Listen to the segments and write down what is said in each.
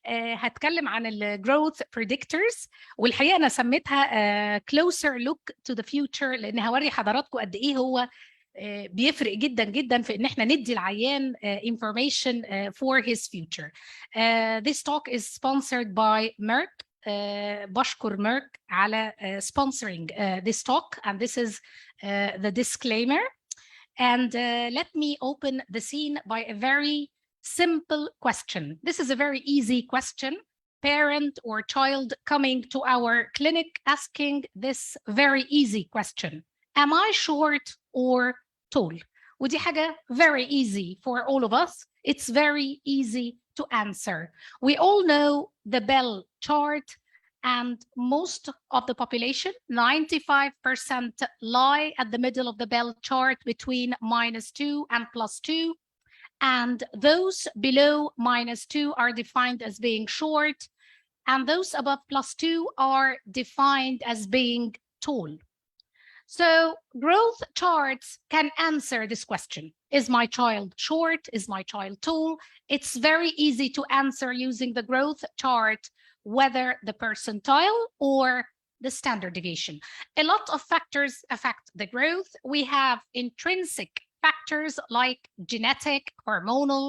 هتكلم عن ال growth predictors، والحقيقة أنا سميتها closer look to the future، لأن هوري حضراتكم قد إيه هو بيفرق جدا جدا في إن إحنا ندي العيان information for his future. This talk is sponsored by Merck. بشكر ميرك على sponsoring this talk, and this is the disclaimer. And let me open the scene by a very simple question. This is a very easy question. Parent or child coming to our clinic asking this very easy question: am I short or tall? ودي حاجة very easy for all of us. It's very easy to answer. We all know the Bell chart, and most of the population, 95%, lie at the middle of the Bell chart between -2 and +2. And those below -2 are defined as being short, and those above +2 are defined as being tall. So growth charts can answer this question. Is my child short? Is my child tall? It's very easy to answer using the growth chart, whether the percentile or the standard deviation. A lot of factors affect the growth. We have intrinsic factors like genetic, hormonal,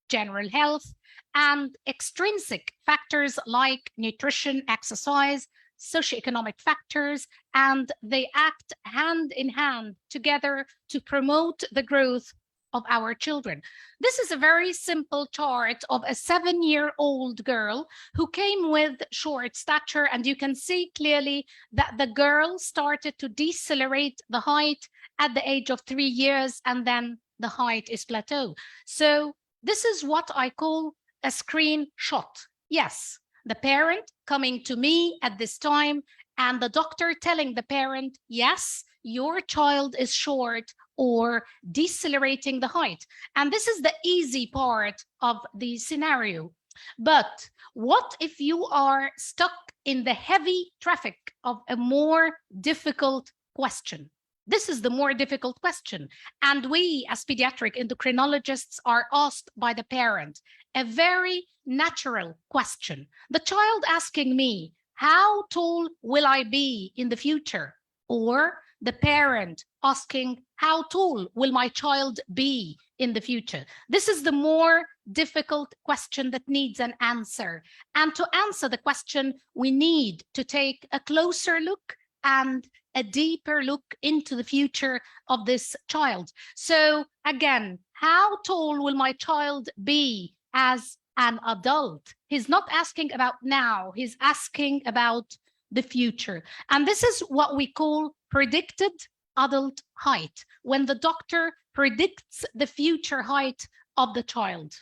general health, and extrinsic factors like nutrition, exercise, socioeconomic factors, and they act hand in hand together to promote the growth of our children. This is a very simple chart of a 7-year-old girl who came with short stature, and you can see clearly that the girl started to decelerate the height at the age of 3 years, and then the height is plateau. So this is what I call a screenshot. Yes, the parent coming to me at this time and the doctor telling the parent, yes, your child is short or decelerating the height. And this is the easy part of the scenario. But what if you are stuck in the heavy traffic of a more difficult question? This is the more difficult question. And we, as pediatric endocrinologists, are asked by the parent a very natural question. The child asking me, how tall will I be in the future? Or the parent asking, how tall will my child be in the future? This is the more difficult question that needs an answer. And to answer the question, we need to take a closer look and a deeper look into the future of this child. So again, how tall will my child be as an adult? He's not asking about now, he's asking about the future. And this is what we call predicted adult height, when the doctor predicts the future height of the child.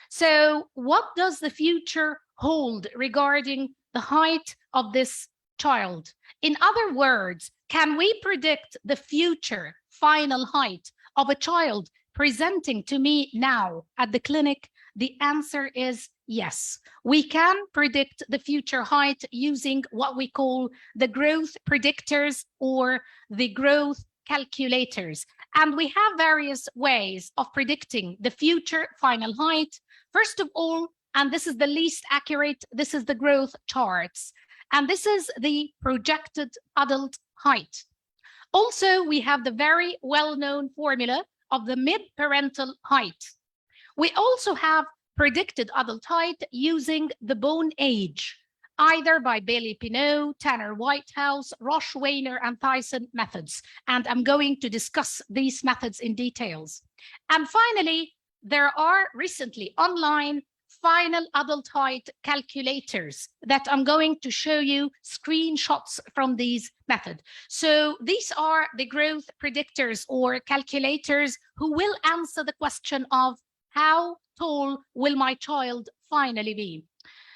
So what does the future hold regarding the height of this child? In other words, can we predict the future final height of a child presenting to me now at the clinic? The answer is yes. We can predict the future height using what we call the growth predictors or the growth calculators. And we have various ways of predicting the future final height. First of all, and this is the least accurate, this is the growth charts. And this is the projected adult height. Also, we have the very well-known formula of the mid-parental height. We also have predicted adult height using the bone age, either by Bailey-Pinot, Tanner-Whitehouse, Roche-Weiner, and Tyson methods. And I'm going to discuss these methods in details. And finally, there are recently online final adult height calculators that I'm going to show you screenshots from these methods. So these are the growth predictors or calculators who will answer the question of how tall will my child finally be?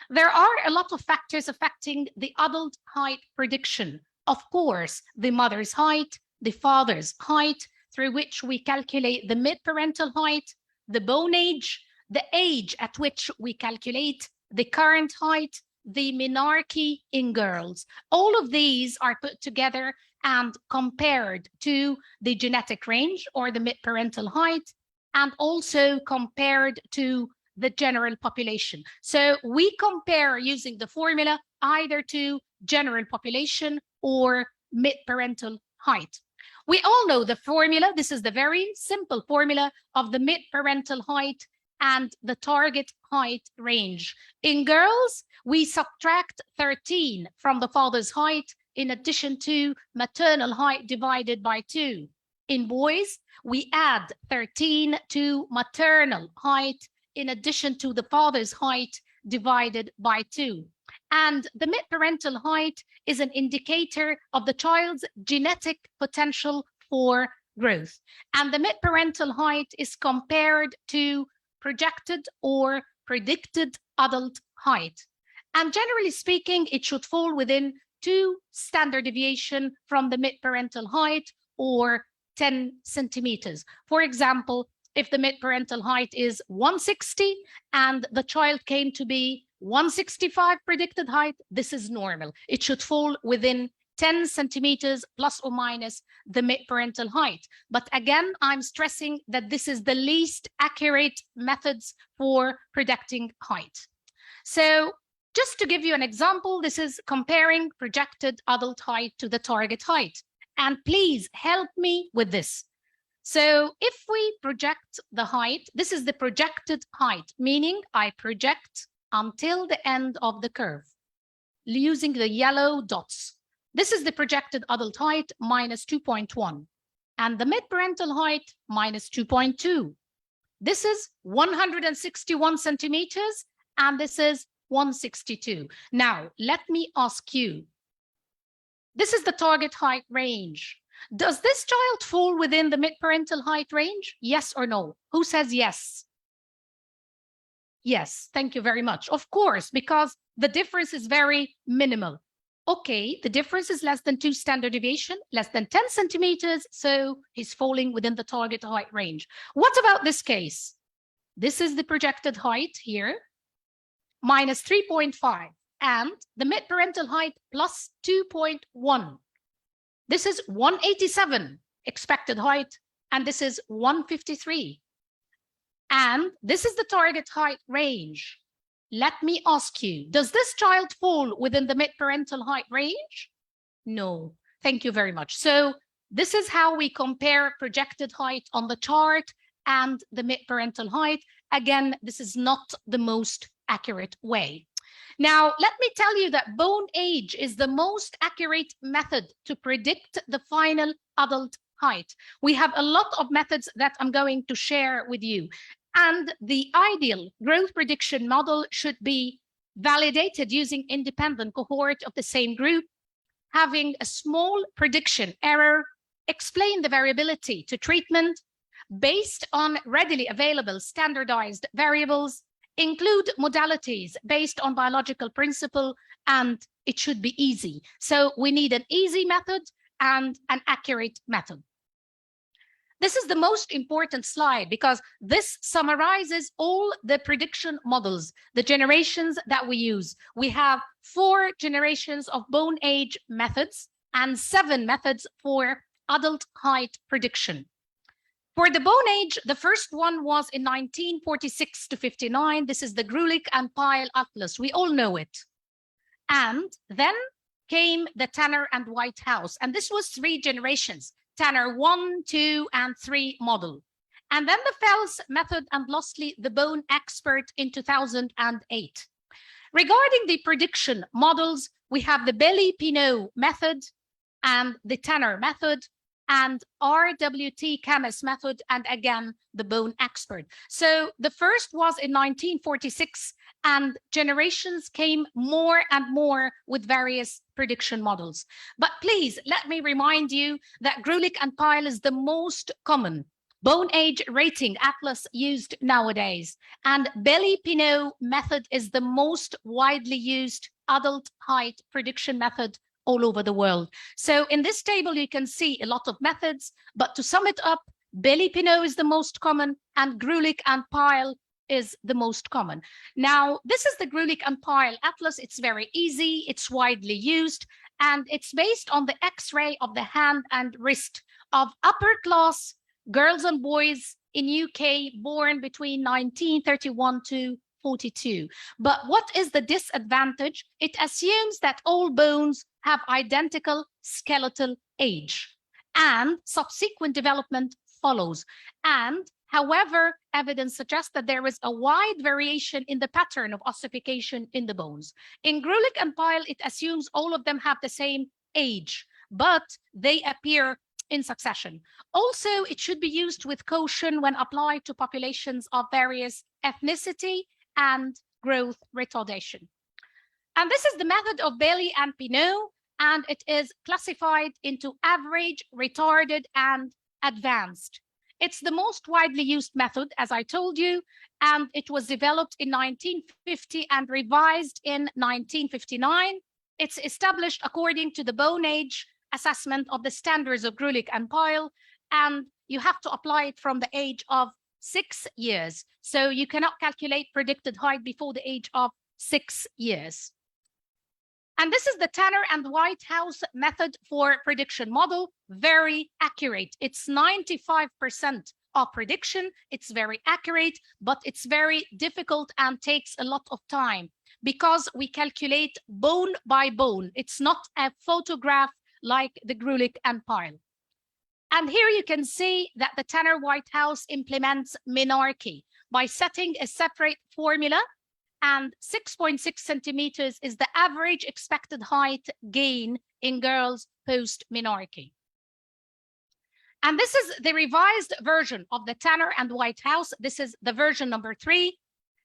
There are a lot of factors affecting the adult height prediction. Of course, the mother's height, the father's height, through which we calculate the mid-parental height, the bone age, the age at which we calculate the current height, the menarche in girls. All of these are put together and compared to the genetic range or the mid-parental height, and also compared to the general population. So we compare using the formula either to general population or mid-parental height. We all know the formula. This is the very simple formula of the mid-parental height and the target height range. In girls, we subtract 13 from the father's height in addition to maternal height divided by 2. In boys, we add 13 to maternal height in addition to the father's height divided by 2. And the mid-parental height is an indicator of the child's genetic potential for growth. And the mid-parental height is compared to projected or predicted adult height. And generally speaking, it should fall within 2 standard deviation from the mid-parental height or 10 centimeters. For example, if the mid-parental height is 160 and the child came to be 165 predicted height, this is normal. It should fall within 10 centimeters plus or minus the mid-parental height. But again, I'm stressing that this is the least accurate methods for predicting height. So just to give you an example, this is comparing projected adult height to the target height. And please help me with this. So if we project the height, this is the projected height, meaning I project until the end of the curve using the yellow dots. This is the projected adult height minus 2.1 and the mid-parental height minus 2.2. This is 161 centimeters and this is 162. Now, let me ask you, this is the target height range. Does this child fall within the mid-parental height range? Yes or no? Who says yes? Yes, thank you very much. Of course, because the difference is very minimal. Okay, the difference is less than 2 standard deviation, less than 10 centimeters, so he's falling within the target height range. What about this case? This is the projected height here, minus 3.5, and the mid-parental height plus 2.1. This is 187 expected height, and this is 153. And this is the target height range. Let me ask you, does this child fall within the mid-parental height range? No, thank you very much. So this is how we compare projected height on the chart and the mid-parental height. Again, this is not the most accurate way. Now, let me tell you that bone age is the most accurate method to predict the final adult height. We have a lot of methods that I'm going to share with you. And the ideal growth prediction model should be validated using independent cohort of the same group, having a small prediction error, explain the variability to treatment based on readily available standardized variables, include modalities based on biological principle, and it should be easy. So we need an easy method and an accurate method. This is the most important slide because this summarizes all the prediction models, the generations that we use. We have 4 generations of bone age methods and 7 methods for adult height prediction. For the bone age, the first one was in 1946 to 59. This is the Grulich and Pyle Atlas. We all know it. And then came the Tanner and Whitehouse. And this was 3 generations. Tanner 1, 2, and 3 model. And then the Fels method and lastly, the bone expert in 2008. Regarding the prediction models, we have the Belli-Pinot method and the Tanner method and RWT Camus method, and again, the bone expert. So the first was in 1946, and generations came more and more with various prediction models. But please, let me remind you that Grulich and Pyle is the most common bone age rating atlas used nowadays. And Belli-Pinot method is the most widely used adult height prediction method all over the world. So in this table, you can see a lot of methods, but to sum it up, Belli-Pinot is the most common and Grulich and Pyle is the most common. Now, this is the Grulich and Pyle Atlas. It's very easy, it's widely used, and it's based on the X-ray of the hand and wrist of upper class girls and boys in UK born between 1931 to 42. But what is the disadvantage? It assumes that all bones have identical skeletal age and subsequent development follows. And however, evidence suggests that there is a wide variation in the pattern of ossification in the bones. In Grulich and Pyle, it assumes all of them have the same age, but they appear in succession. Also, it should be used with caution when applied to populations of various ethnicity and growth retardation. And this is the method of Bailey and Pinot, and it is classified into average, retarded, and advanced. It's the most widely used method, as I told you, and it was developed in 1950 and revised in 1959. It's established according to the bone age assessment of the standards of Grulich and Pyle, and you have to apply it from the age of 6 years. So you cannot calculate predicted height before the age of 6 years. And this is the Tanner and Whitehouse method for prediction model, very accurate. It's 95% of prediction. It's very accurate, but it's very difficult and takes a lot of time because we calculate bone by bone. It's not a photograph like the Grulich and Pyle. And here you can see that the Tanner Whitehouse implements menarche by setting a separate formula, and 6.6 centimeters is the average expected height gain in girls post-menarche. And this is the revised version of the Tanner and Whitehouse. This is the version number 3.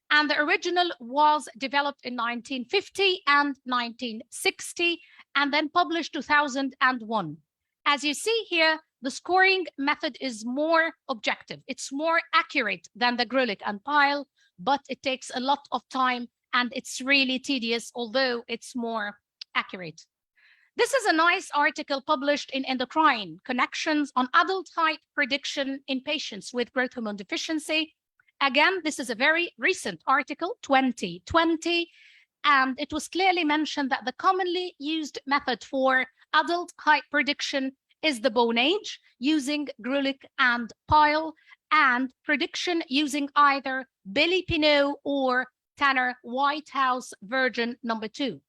And the original was developed in 1950 and 1960, and then published 2001. As you see here, the scoring method is more objective. It's more accurate than the Grulich and Pyle, but it takes a lot of time and it's really tedious, although it's more accurate. This is a nice article published in Endocrine Connections on adult height prediction in patients with growth hormone deficiency. Again, this is a very recent article, 2020, and it was clearly mentioned that the commonly used method for adult height prediction is the bone age using Grulich and Pyle, and prediction using either Bailey-Pinot or Tanner Whitehouse version number 2.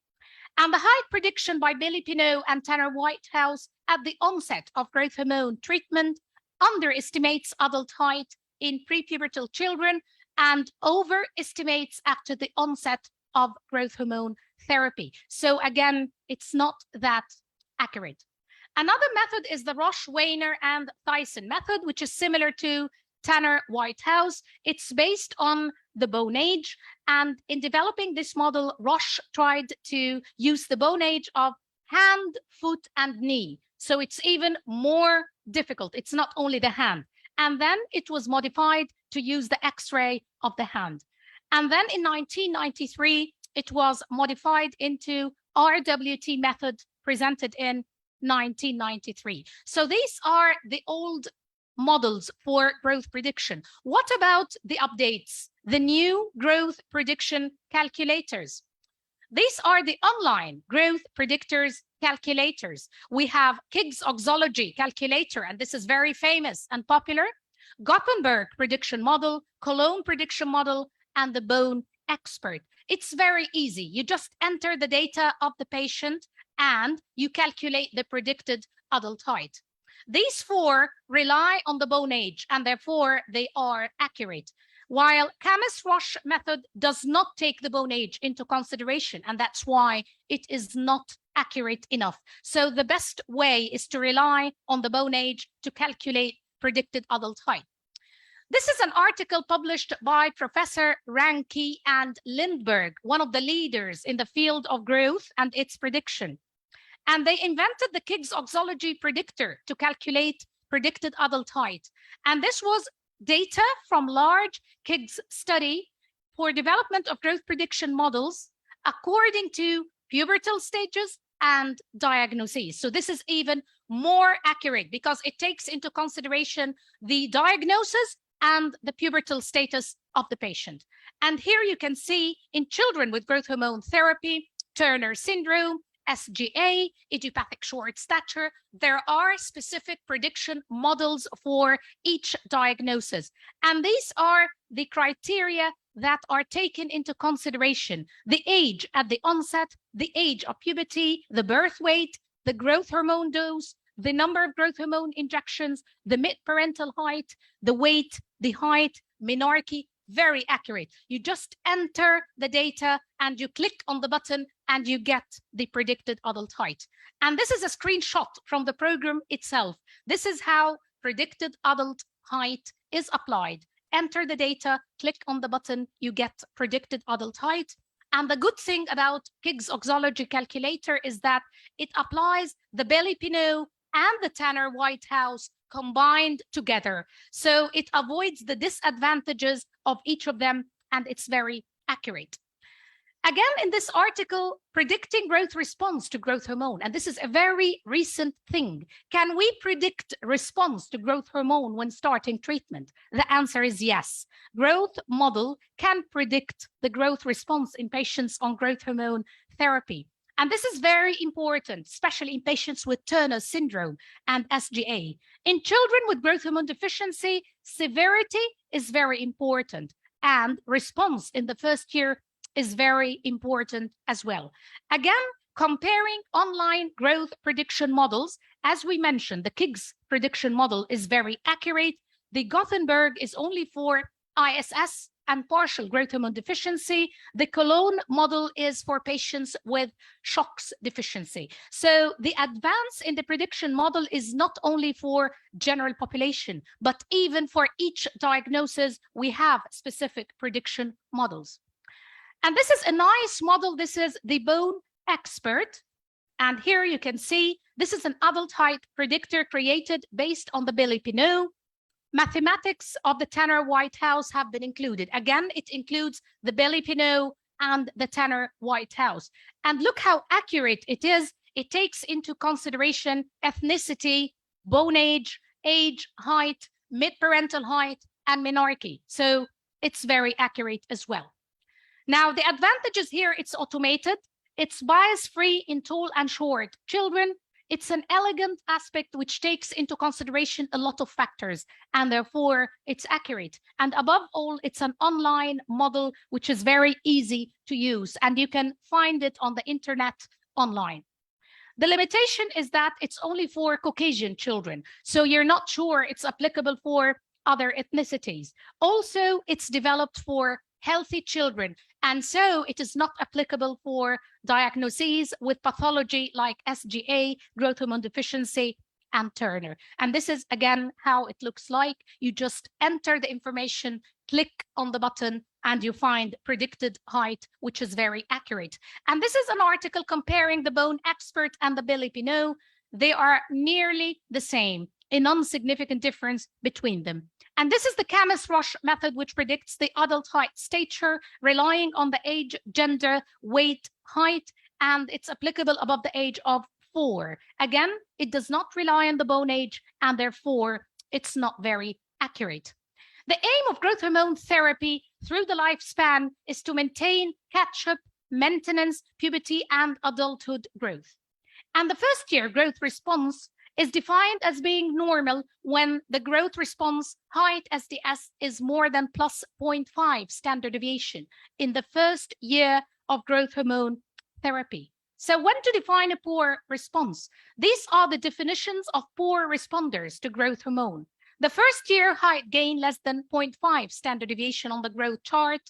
And the height prediction by Bailey-Pinot and Tanner Whitehouse at the onset of growth hormone treatment underestimates adult height in prepubertal children and overestimates after the onset of growth hormone therapy. So again, it's not that accurate. Another method is the Roche, Weiner, and Thyssen method, which is similar to Tanner Whitehouse. It's based on the bone age. And in developing this model, Roche tried to use the bone age of hand, foot, and knee. So it's even more difficult. It's not only the hand. And then it was modified to use the X-ray of the hand. And then in 1993, it was modified into RWT method presented in 1993. So these are the old models for growth prediction. What about the updates, the new growth prediction calculators? These are the online growth predictors calculators. We have Kiggs Oxology calculator, and this is very famous and popular, Gothenburg prediction model, Cologne prediction model, and the Bone Expert. It's very easy. You just enter the data of the patient and you calculate the predicted adult height. These 4 rely on the bone age, and therefore they are accurate, while Camus-Roche method does not take the bone age into consideration, and that's why it is not accurate enough. So the best way is to rely on the bone age to calculate predicted adult height. This is an article published by Professor Ranke and Lindberg, one of the leaders in the field of growth and its prediction. And they invented the Kiggs Oxology predictor to calculate predicted adult height. And this was data from large Kiggs study for development of growth prediction models according to pubertal stages and diagnoses. So this is even more accurate because it takes into consideration the diagnosis and the pubertal status of the patient. And here you can see in children with growth hormone therapy, Turner syndrome, SGA, idiopathic short stature. There are specific prediction models for each diagnosis. And these are the criteria that are taken into consideration: the age at the onset, the age of puberty, the birth weight, the growth hormone dose, the number of growth hormone injections, the mid-parental height, the weight, the height, menarche. Very accurate. You just enter the data and you click on the button and you get the predicted adult height. And this is a screenshot from the program itself. This is how predicted adult height is applied. Enter the data, click on the button, you get predicted adult height. And the good thing about KIGS Oxology Calculator is that it applies the Bailey-Pinot and the Tanner-Whitehouse combined together. So it avoids the disadvantages of each of them, and it's very accurate. Again, in this article, predicting growth response to growth hormone, and this is a very recent thing. Can we predict response to growth hormone when starting treatment? The answer is yes. Growth model can predict the growth response in patients on growth hormone therapy. And this is very important, especially in patients with Turner syndrome and SGA. In children with growth hormone deficiency, severity is very important, and response in the first year is very important as well. Again, comparing online growth prediction models, as we mentioned, the KIGS prediction model is very accurate. The Gothenburg is only for ISS and partial growth hormone deficiency. The Cologne model is for patients with SHOX deficiency. So the advance in the prediction model is not only for general population, but even for each diagnosis, we have specific prediction models. And this is a nice model. This is the Bone Expert. And here you can see, this is an adult height predictor created based on the Bailey-Pinot. Mathematics of the Tanner-Whitehouse have been included. Again, it includes the Bailey-Pinot and the Tanner-Whitehouse. And look how accurate it is. It takes into consideration ethnicity, bone age, height, mid-parental height, and menarche. So it's very accurate as well. Now, the advantages here, it's automated, it's bias-free in tall and short children. It's an elegant aspect which takes into consideration a lot of factors, and therefore it's accurate. And above all, it's an online model which is very easy to use, and you can find it on the internet online. The limitation is that it's only for Caucasian children, so you're not sure it's applicable for other ethnicities. Also, it's developed for healthy children, and so it is not applicable for diagnoses with pathology like SGA, growth hormone deficiency, and Turner. And this is, again, how it looks like. You just enter the information, click on the button, and you find predicted height, which is very accurate. And this is an article comparing the Bone Expert and the Bailey-Pinot. They are nearly the same, a non-significant difference between them. And this is the Camas-Roche method, which predicts the adult height stature, relying on the age, gender, weight, height, and it's applicable above the age of 4. Again, it does not rely on the bone age, and therefore it's not very accurate. The aim of growth hormone therapy through the lifespan is to maintain catch-up, maintenance, puberty, and adulthood growth. And the first-year growth response is defined as being normal when the growth response height SDS is more than plus 0.5 standard deviation in the first year of growth hormone therapy. So when to define a poor response? These are the definitions of poor responders to growth hormone. The first year height gain less than 0.5 standard deviation on the growth chart.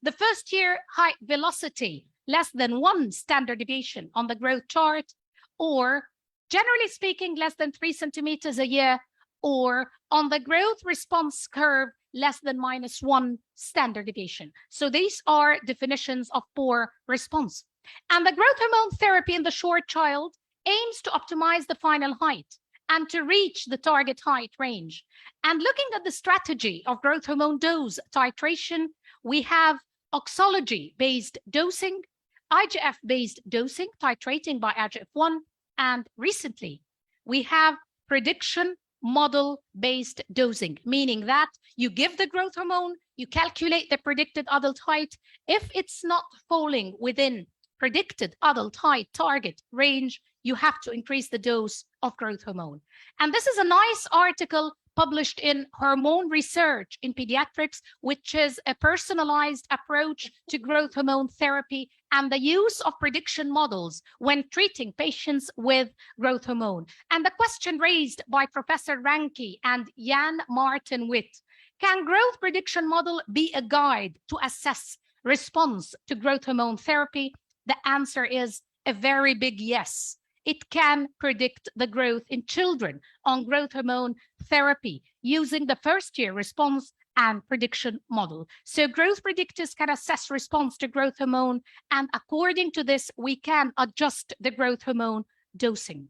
The first year height velocity less than 1 standard deviation on the growth chart, or generally speaking, less than 3 centimeters a year, or on the growth response curve, less than -1 standard deviation. So these are definitions of poor response. And the growth hormone therapy in the short child aims to optimize the final height and to reach the target height range. And looking at the strategy of growth hormone dose titration, we have oxology-based dosing, IGF-based dosing, titrating by IGF-1, and recently, we have prediction model-based dosing, meaning that you give the growth hormone, you calculate the predicted adult height. If it's not falling within predicted adult height target range, you have to increase the dose of growth hormone. And this is a nice article published in Hormone Research in Pediatrics, which is a personalized approach to growth hormone therapy and the use of prediction models when treating patients with growth hormone. And the question raised by Professor Ranke and Jan Martin Witt, can growth prediction model be a guide to assess response to growth hormone therapy? The answer is a very big yes. It can predict the growth in children on growth hormone therapy using the first-year response and prediction model. So growth predictors can assess response to growth hormone, and according to this, we can adjust the growth hormone dosing.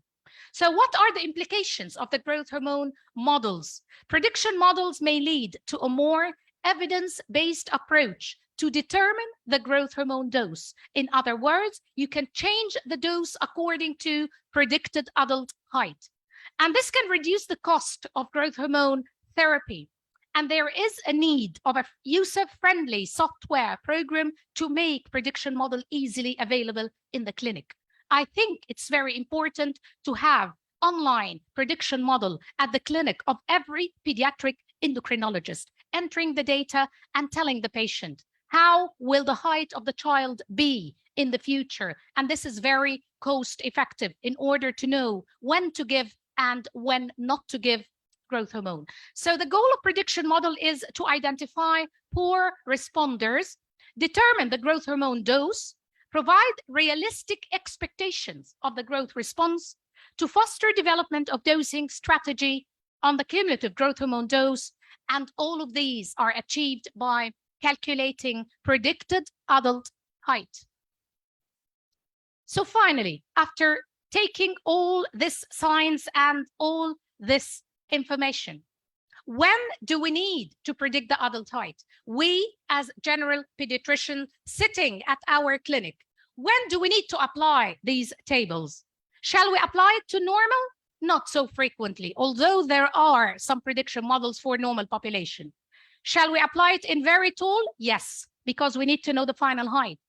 So what are the implications of the growth hormone models? Prediction models may lead to a more evidence-based approach to determine the growth hormone dose. In other words, you can change the dose according to predicted adult height. And this can reduce the cost of growth hormone therapy. And there is a need of a user-friendly software program to make prediction model easily available in the clinic. I think it's very important to have online prediction model at the clinic of every pediatric endocrinologist, entering the data and telling the patient, how will the height of the child be in the future? And this is very cost effective in order to know when to give and when not to give growth hormone. So the goal of prediction model is to identify poor responders, determine the growth hormone dose, provide realistic expectations of the growth response, to foster development of dosing strategy on the cumulative growth hormone dose. And all of these are achieved by calculating predicted adult height. So finally, after taking all this science and all this information, when do we need to predict the adult height? We, as general pediatricians sitting at our clinic, when do we need to apply these tables? Shall we apply it to normal? Not so frequently, although there are some prediction models for normal population. Shall we apply it in very tall? Yes, because we need to know the final height.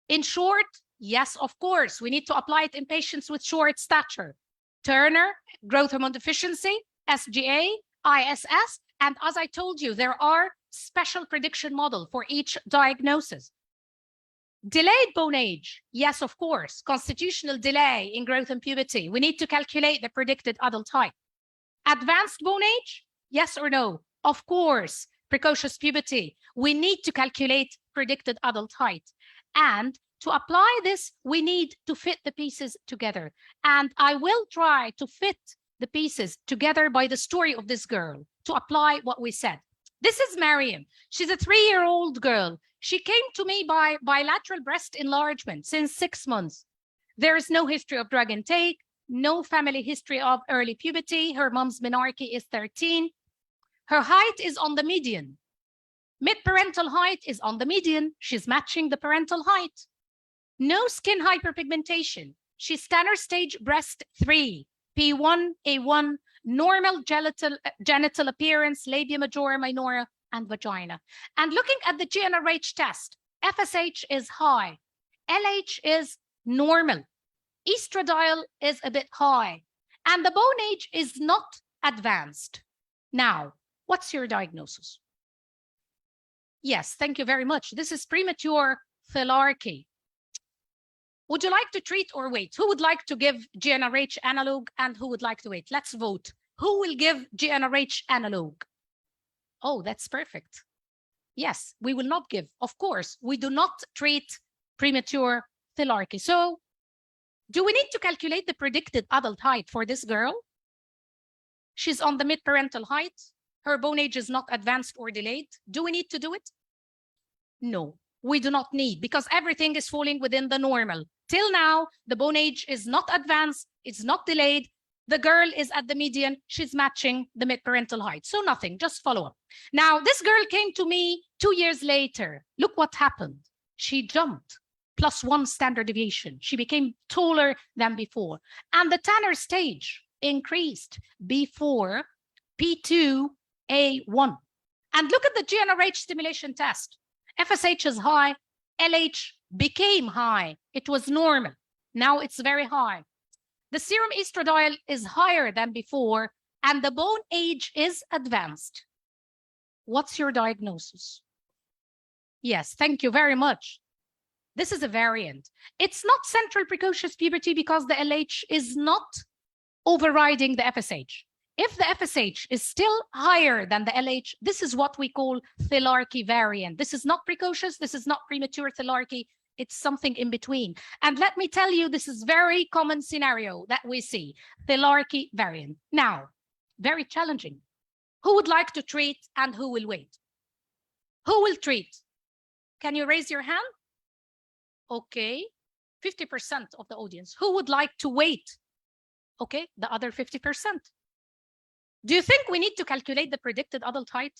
In short, yes, of course, we need to apply it in patients with short stature. Turner, growth hormone deficiency, SGA, ISS, and as I told you, there are special prediction models for each diagnosis. Delayed bone age, yes, of course. Constitutional delay in growth and puberty. We need to calculate the predicted adult height. Advanced bone age, yes or no? Of course. Precocious puberty. We need to calculate predicted adult height. And to apply this, we need to fit the pieces together. And I will try to fit the pieces together by the story of this girl to apply what we said. This is Mariam. She's a 3-year-old girl. She came to me by bilateral breast enlargement since 6 months. There is no history of drug intake, no family history of early puberty. Her mom's menarche is 13. Her height is on the median. Mid-parental height is on the median. She's matching the parental height. No skin hyperpigmentation. She's standard stage breast 3, P1, A1, normal genital appearance, labia majora, minora, and vagina. And looking at the GnRH test, FSH is high, LH is normal, estradiol is a bit high, and the bone age is not advanced. Now, what's your diagnosis? Yes, thank you very much. This is premature thelarchy. Would you like to treat or wait? Who would like to give GnRH analog and who would like to wait? Let's vote. Who will give GnRH analog? Oh, that's perfect. Yes, we will not give. Of course, we do not treat premature thelarchy. So, do we need to calculate the predicted adult height for this girl? She's on the mid-parental height. Her bone age is not advanced or delayed. Do we need to do it? No, we do not need, because everything is falling within the normal. Till now, the bone age is not advanced, it's not delayed. The girl is at the median, she's matching the mid-parental height. So nothing, just follow up. Now, this girl came to me 2 years later. Look what happened. She jumped +1 standard deviation. She became taller than before. And the Tanner stage increased before P2, A1. And look at the GnRH stimulation test. FSH is high, LH became high. It was normal. Now it's very high. The serum estradiol is higher than before, and the bone age is advanced. What's your diagnosis? Yes, thank you very much. This is a variant. It's not central precocious puberty because the LH is not overriding the FSH. If the FSH is still higher than the LH, this is what we call thelarchy variant. This is not precocious, this is not premature thelarchy, it's something in between. And let me tell you, this is very common scenario that we see, thelarchy variant. Now, very challenging. Who would like to treat and who will wait? Who will treat? Can you raise your hand? Okay, 50% of the audience. Who would like to wait? Okay, the other 50%. Do you think we need to calculate the predicted adult height?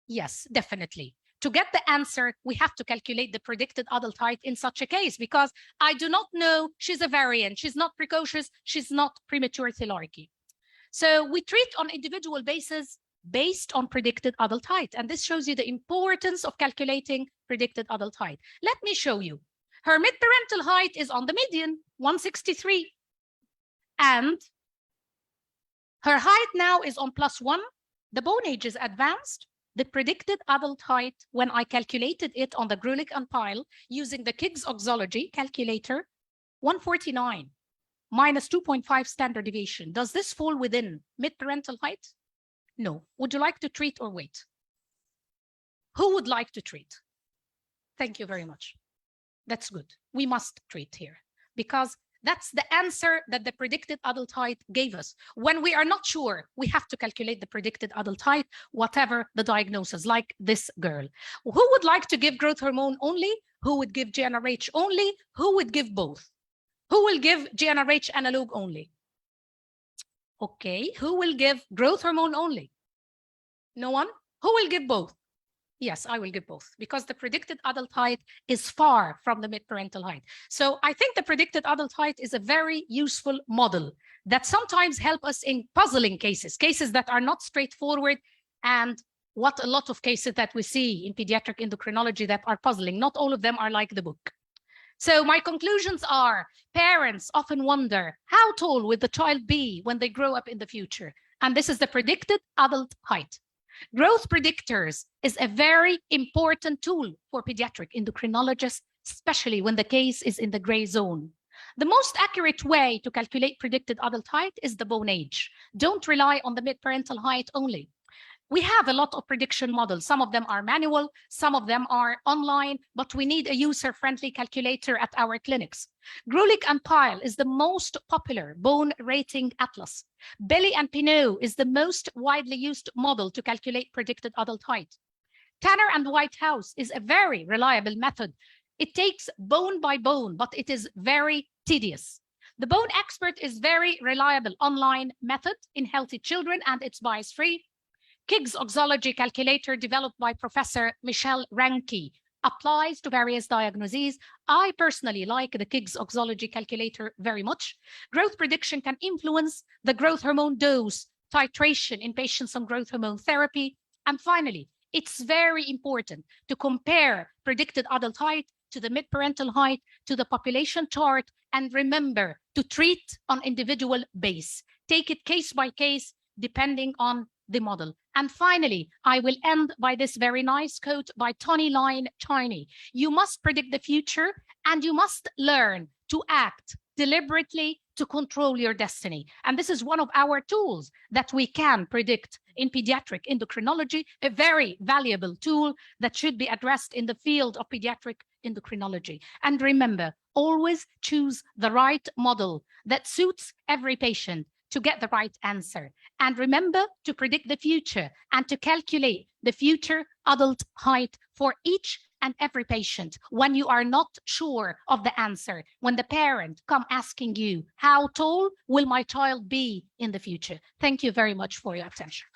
Yes, definitely. To get the answer, we have to calculate the predicted adult height in such a case, because I do not know, she's a variant, she's not precocious, she's not premature thelarchy. So we treat on individual basis based on predicted adult height. And this shows you the importance of calculating predicted adult height. Let me show you. Her midparental height is on the median, 163. And her height now is on +1. The bone age is advanced. The predicted adult height, when I calculated it on the Grulich and Pyle using the Kiggs Oxology calculator, 149 minus 2.5 standard deviation. Does this fall within midparental height? No. Would you like to treat or wait? Who would like to treat? Thank you very much. That's good. We must treat here because that's the answer that the predicted adult height gave us. When we are not sure, we have to calculate the predicted adult height, whatever the diagnosis, like this girl. Who would like to give growth hormone only? Who would give GnRH only? Who would give both? Who will give GnRH analog only? Okay, who will give growth hormone only? No one? Who will give both? Yes, I will give both because the predicted adult height is far from the midparental height. So I think the predicted adult height is a very useful model that sometimes help us in puzzling cases that are not straightforward, and what a lot of cases that we see in pediatric endocrinology that are puzzling. Not all of them are like the book. So my conclusions are, parents often wonder, how tall will the child be when they grow up in the future? And this is the predicted adult height. Growth predictors is a very important tool for pediatric endocrinologists, especially when the case is in the gray zone. The most accurate way to calculate predicted adult height is the bone age. Don't rely on the midparental height only. We have a lot of prediction models. Some of them are manual, some of them are online, but we need a user-friendly calculator at our clinics. Grulich and Pyle is the most popular bone rating atlas. Belly and Pinot is the most widely used model to calculate predicted adult height. Tanner and Whitehouse is a very reliable method. It takes bone by bone, but it is very tedious. The Bone Expert is very reliable online method in healthy children, and it's bias-free. Kiggs Oxology calculator developed by Professor Michelle Ranke applies to various diagnoses. I personally like the Kiggs Oxology calculator very much. Growth prediction can influence the growth hormone dose titration in patients on growth hormone therapy. And finally, it's very important to compare predicted adult height to the midparental height to the population chart, and remember to treat on individual base. Take it case by case depending on the model. And finally, I will end by this very nice quote by Tony Line Chiney. You must predict the future, and you must learn to act deliberately to control your destiny. And this is one of our tools that we can predict in pediatric endocrinology, a very valuable tool that should be addressed in the field of pediatric endocrinology. And remember, always choose the right model that suits every patient to get the right answer. And remember to predict the future and to calculate the future adult height for each and every patient when you are not sure of the answer, when the parent come asking you, how tall will my child be in the future? Thank you very much for your attention.